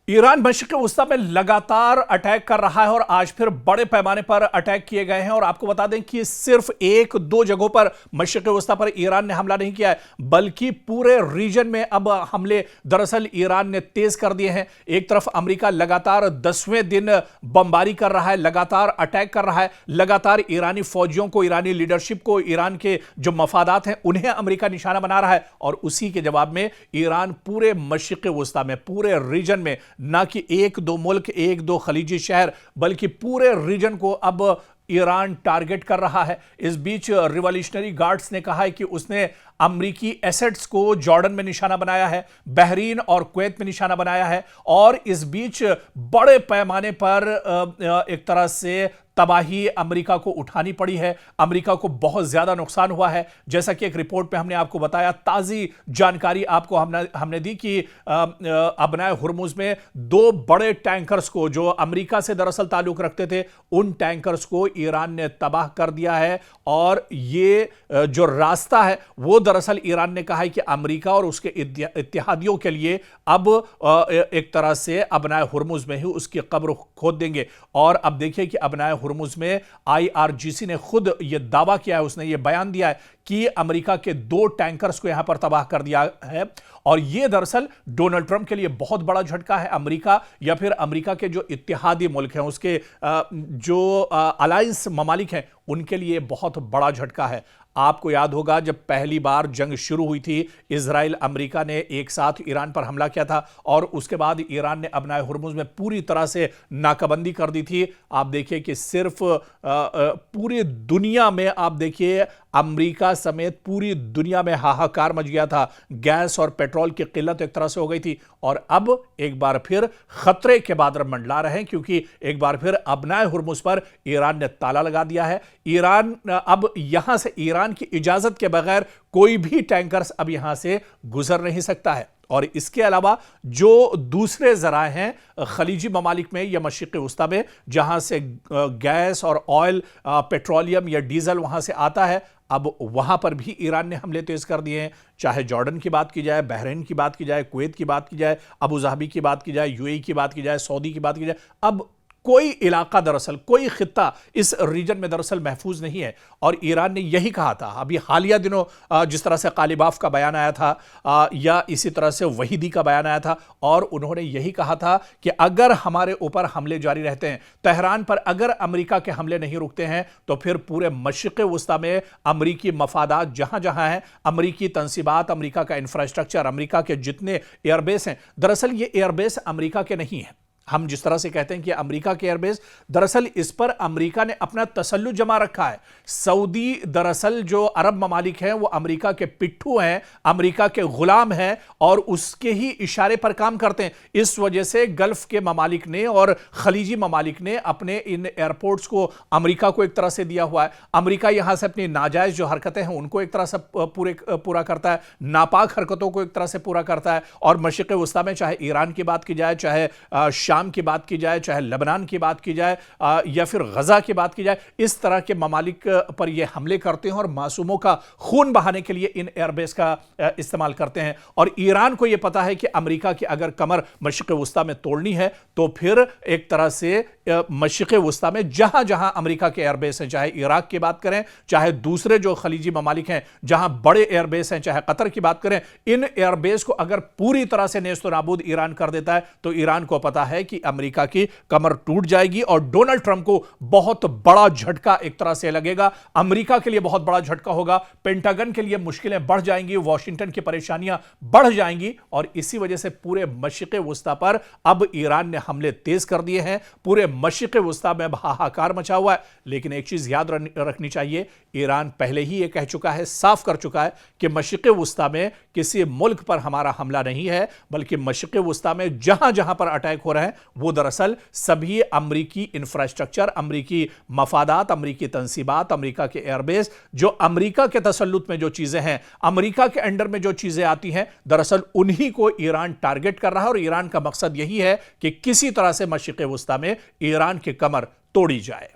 Iran मशरिक़ वस्ता में लगातार attack कर रहा है और आज फिर बड़े पैमाने पर अटैक किए गए हैं। और आपको बता दें कि सिर्फ एक दो जगहों पर मशरिक़ वस्ता पर ईरान ने हमला नहीं किया है, बल्कि पूरे रीजन में अब हमले दरअसल ईरान ने तेज कर दिए हैं। एक तरफ अमेरिका लगातार 10वें दिन बमबारी कर रहा है, लगातार अटैक कर रहा है, लगातार ईरानी फौजियों को, ईरानी लीडरशिप को, ईरान के जो मफादात हैं उन्हें अमेरिका निशाना बना रहा है। और उसी के जवाब में ईरान पूरे मशरिक़ वस्ता में, पूरे रीजन में, ना कि एक दो मुल्क, एक दो खलीजी शहर, बल्कि पूरे रीजन को अब ईरान टारगेट कर रहा है। इस बीच रिवॉल्यूशनरी गार्ड्स ने कहा है कि उसने अमरीकी एसेट्स को जॉर्डन में निशाना बनाया है, बहरीन और कुवैत में निशाना बनाया है। और इस बीच बड़े पैमाने पर एक तरह से तबाही अमेरिका को उठानी पड़ी है। अमेरिका को बहुत ज्यादा नुकसान हुआ है। जैसा कि एक रिपोर्ट में हमने आपको बताया, ताजी जानकारी आपको हमने दी कि अबनाए हुर्मुज में दो बड़े टैंकर्स को, जो अमेरिका से दरअसल ताल्लुक रखते थे, उन टैंकर्स को ईरान ने तबाह कर दिया है। और ये जो रास्ता है वो दरअसल ईरान ने कहा है कि अमेरिका और उसके इत्तेहादियों के लिए अब एक तरह से अबनाए हुर्मुज में ही उसकी कब्र खोद देंगे। और अब देखिए कि अबनाए हुर्मुज में आईआरजीसी ने खुद यह दावा किया है, उसने यह बयान दिया है कि अमेरिका के दो टैंकर्स को यहां पर तबाह कर दिया है। और यह दरअसल डोनाल्ड ट्रंप के लिए बहुत बड़ा झटका है। अमेरिका या फिर अमेरिका के जो इत्तेहादी मुल्क हैं, उसके जो अलायंस ममालिक हैं, उनके लिए बहुत बड़ा झटका है। आपको याद होगा जब पहली बार जंग शुरू हुई थी, इजराइल अमेरिका ने एक साथ ईरान पर हमला किया था और उसके बाद ईरान ने अबनाए हुर्मुज में पूरी तरह से नाकाबंदी कर दी थी। आप देखिए कि सिर्फ पूरी दुनिया में, आप देखिए अमेरिका समेत पूरी दुनिया में हाहाकार मच गया था। गैस और पेट्रोल की किल्लत एक तरह से हो गई थी। और अब एक बार फिर खतरे के बादल मंडला रहे हैं, क्योंकि एक बार फिर अबनाए हुर्मुज पर ईरान ने ताला लगा दिया है। ईरान अब यहां से, ईरान की इजाजत के बगैर कोई भी टैंकर्स अब यहां से गुजर नहीं सकता है। और इसके अलावा जो दूसरे जराए हैं खलीजी ममालिक में या मशरिक़ वस्ता में, जहां से गैस और ऑयल, पेट्रोलियम या डीजल वहां से आता है, अब वहां पर भी ईरान ने हमले तेज कर दिए हैं। चाहे जॉर्डन की बात की जाए, बहरीन की बात की जाए, कुवैत की बात की जाए, अबू धाबी की बात की जाए, यूएई की बात की जाए, सऊदी की बात की जाए, अब कोई इलाका दरअसल, कोई खित्ता इस रीजन में दरअसल महफूज नहीं है। और ईरान ने यही कहा था अभी हालिया दिनों, जिस तरह से कालिबाफ का बयान आया था या इसी तरह से वहीदी का बयान आया था, और उन्होंने यही कहा था कि अगर हमारे ऊपर हमले जारी रहते हैं, तेहरान पर अगर अमेरिका के हमले नहीं रुकते हैं, तो फिर पूरे मशरिक़ वस्ता में अमरीकी मफादात जहां जहां हैं, अमरीकी तंसीबात, अमरीका का इंफ्रास्ट्रक्चर, अमरीका के जितने एयरबेस हैं, दरअसल ये एयरबेस अमरीका के नहीं हैं। हम जिस तरह से कहते हैं कि अमेरिका के एयरबेस, दरअसल इस पर अमेरिका ने अपना तसल्लुत जमा रखा है। सऊदी दरअसल जो अरब ममालिक हैं वो अमेरिका के पिट्ठू हैं, अमेरिका के गुलाम हैं और उसके ही इशारे पर काम करते हैं। इस वजह से गल्फ के ममालिक ने और खलीजी ममालिक ने अपने इन एयरपोर्ट्स को अमेरिका को एक तरह से दिया हुआ है। अमेरिका यहां से अपनी नाजायज जो हरकतें हैं उनको एक तरह से पूरा करता है, नापाक हरकतों को एक तरह से पूरा करता है। और मशरिक़ वस्ता में चाहे ईरान की बात की जाए, चाहे शाम की बात की जाए, चाहे लेबनान की बात की जाए या फिर गजा की बात की जाए, इस तरह के ममालिक पर ये हमले करते हैं और मासूमों का खून बहाने के लिए इन एयरबेस का इस्तेमाल करते हैं। और ईरान को यह पता है कि अमेरिका की अगर कमर मशरिक़ वस्ता में तोड़नी है, तो फिर एक तरह से मशरिक़ वस्ता में जहां जहां अमेरिका के एयरबेस हैं, चाहे इराक की बात करें, चाहे दूसरे जो खलीजी ममालिक हैं जहां बड़े एयरबेस हैं, चाहे कतर की बात करें, इन एयरबेस को अगर पूरी तरह से नेस्त नाबूद ईरान कर देता है, तो ईरान को पता है कि अमेरिका की कमर टूट जाएगी और डोनाल्ड ट्रंप को बहुत बड़ा झटका एक तरह से लगेगा। अमेरिका के लिए बहुत बड़ा झटका होगा, पेंटागन के लिए मुश्किलें बढ़ जाएंगी, वॉशिंगटन की परेशानियां बढ़ जाएंगी। और इसी वजह से पूरे मशरिक़ वस्ता पर अब ईरान ने हमले तेज कर दिए हैं। पूरे मशरिक़ वस्ता में हाहाकार मचा हुआ है। लेकिन एक चीज याद रखनी चाहिए, ईरान पहले ही यह कह चुका है, साफ कर चुका है कि मशरिक़ वस्ता में किसी मुल्क पर हमारा हमला नहीं है, बल्कि मशरिक़ वस्ता में जहां जहां पर अटैक हो रहे हैं वो दरअसल सभी अमरीकी इंफ्रास्ट्रक्चर, अमरीकी मफादात, अमरीकी तंसीबात, अमरीका के एयरबेस, जो अमरीका के तसल्लुत में जो चीजें हैं, अमरीका के अंडर में जो चीजें आती हैं, दरअसल उन्हीं को ईरान टारगेट कर रहा है। और ईरान का मकसद यही है कि किसी तरह से मशरिक़ वस्ता में ईरान की कमर तोड़ी जाए।